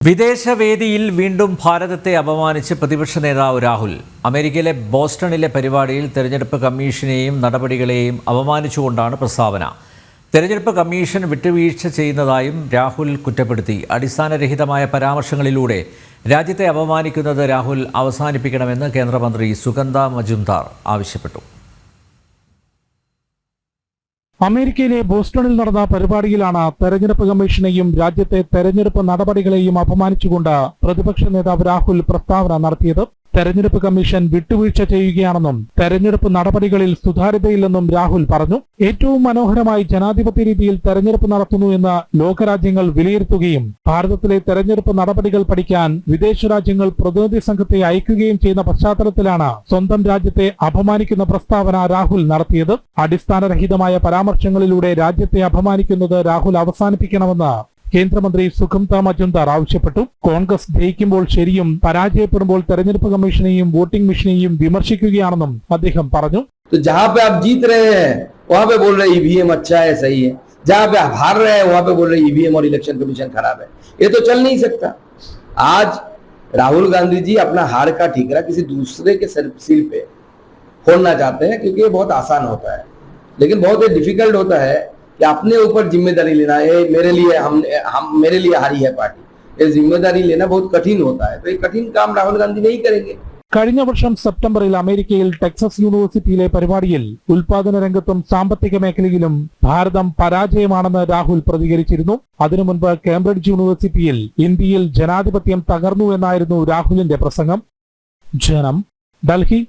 വിദേശവേദിയിൽ വീണ്ടും ഭാരതത്തെ അപമാനിച്ച് പ്രതിപക്ഷ നേതാവ് രാഹുൽ അമേരിക്കയിലെ ബോസ്റ്റണിലെ പരിപാടിയിൽ തെരഞ്ഞെടുപ്പ് കമ്മീഷനെയും നടപടികളെയും അപമാനിച്ചുകൊണ്ടാണ് പ്രസ്താവന. തെരഞ്ഞെടുപ്പ് കമ്മീഷൻ വിട്ടുവീഴ്ച ചെയ്യുന്നതായും രാഹുൽ കുറ്റപ്പെടുത്തി. അടിസ്ഥാനരഹിതമായ പരാമർശങ്ങളിലൂടെ രാജ്യത്തെ അപമാനിക്കുന്നത് രാഹുൽ അവസാനിപ്പിക്കണമെന്ന് കേന്ദ്രമന്ത്രി സുഗന്ധ മജുംദാർ ആവശ്യപ്പെട്ടു. അമേരിക്കയിലെ ബോസ്റ്റണിൽ നടന്ന പരിപാടിയിലാണ് തെരഞ്ഞെടുപ്പ് കമ്മീഷനെയും രാജ്യത്തെ തെരഞ്ഞെടുപ്പ് നടപടികളെയും അപമാനിച്ചുകൊണ്ട് പ്രതിപക്ഷ നേതാവ് രാഹുൽ പ്രസ്താവന നടത്തിയത്. തെരഞ്ഞെടുപ്പ് കമ്മീഷൻ വിട്ടുവീഴ്ച ചെയ്യുകയാണെന്നും തെരഞ്ഞെടുപ്പ് നടപടികളിൽ സുതാര്യതയില്ലെന്നും രാഹുൽ പറഞ്ഞു. ഏറ്റവും മനോഹരമായി ജനാധിപത്യ രീതിയിൽ തെരഞ്ഞെടുപ്പ് നടത്തുന്നു എന്ന് ലോകരാജ്യങ്ങൾ വിലയിരുത്തുകയും ഭാരതത്തിലെ തെരഞ്ഞെടുപ്പ് നടപടികൾ പഠിക്കാൻ വിദേശ രാജ്യങ്ങൾ പ്രതിനിധി സംഘത്തെ അയക്കുകയും ചെയ്യുന്ന പശ്ചാത്തലത്തിലാണ് സ്വന്തം രാജ്യത്തെ അപമാനിക്കുന്ന പ്രസ്താവന രാഹുൽ നടത്തിയത്. അടിസ്ഥാനരഹിതമായ പരാമർശങ്ങളിലൂടെ രാജ്യത്തെ അപമാനിക്കുന്നത് രാഹുൽ അവസാനിപ്പിക്കണമെന്ന് കേന്ദ്രമന്ത്രി സുഗന്ധ മജുംദാർ ആവശ്യപ്പെട്ടു. കോൺഗ്രസ് ജയിക്കുമ്പോൾ ശരിയും പരാജയപ്പെടുമ്പോൾ തെരഞ്ഞെടുപ്പ് കമ്മീഷനെയും വോട്ടിംഗ് മെഷീനെയും വിമർശിക്കുകയാണെന്നും അദ്ദേഹം പറഞ്ഞു. जहां पे आप जीत रहे हैं वहां पे बोल रहे ईवीएम अच्छा है, सही है. जहां पे आप हार रहे हैं वहां पे बोल रहे ईवीएम और इलेक्शन कमीशन खराब है. ये तो चल नहीं सकता. आज राहुल गांधी जी अपना हार का ठीकरा किसी दूसरे के सिर पे फोड़ना चाहते हैं, क्योंकि ये बहुत आसान होता है, लेकिन बहुत ही डिफिकल्ट होता है कि अपने ऊपर जिम्मेदारी लेना. ये मेरे लिए हारी है पार्टी, ये जिम्मेदारी लेना बहुत कठिन होता है. तो ये कठिन काम राहुल गांधी नहीं करेंगे. കഴിഞ്ഞ വർഷം സെപ്റ്റംബറിൽ അമേരിക്കയിൽ ടെക്സസ് യൂണിവേഴ്സിറ്റിയിലെ പരിപാടിയിൽ ഉൽപാദന രംഗത്തും സാമ്പത്തിക മേഖലയിലും ഭാരതം പരാജയമാണെന്ന് രാഹുൽ പ്രതികരിച്ചിരുന്നു. അതിനു മുൻപ് കേംബ്രിഡ്ജ് യൂണിവേഴ്സിറ്റിയിൽ ഇന്ത്യയിൽ ജനാധിപത്യം തകർന്നു എന്നായിരുന്നു രാഹുലിന്റെ പ്രസംഗം. ജനം, ഡൽഹി.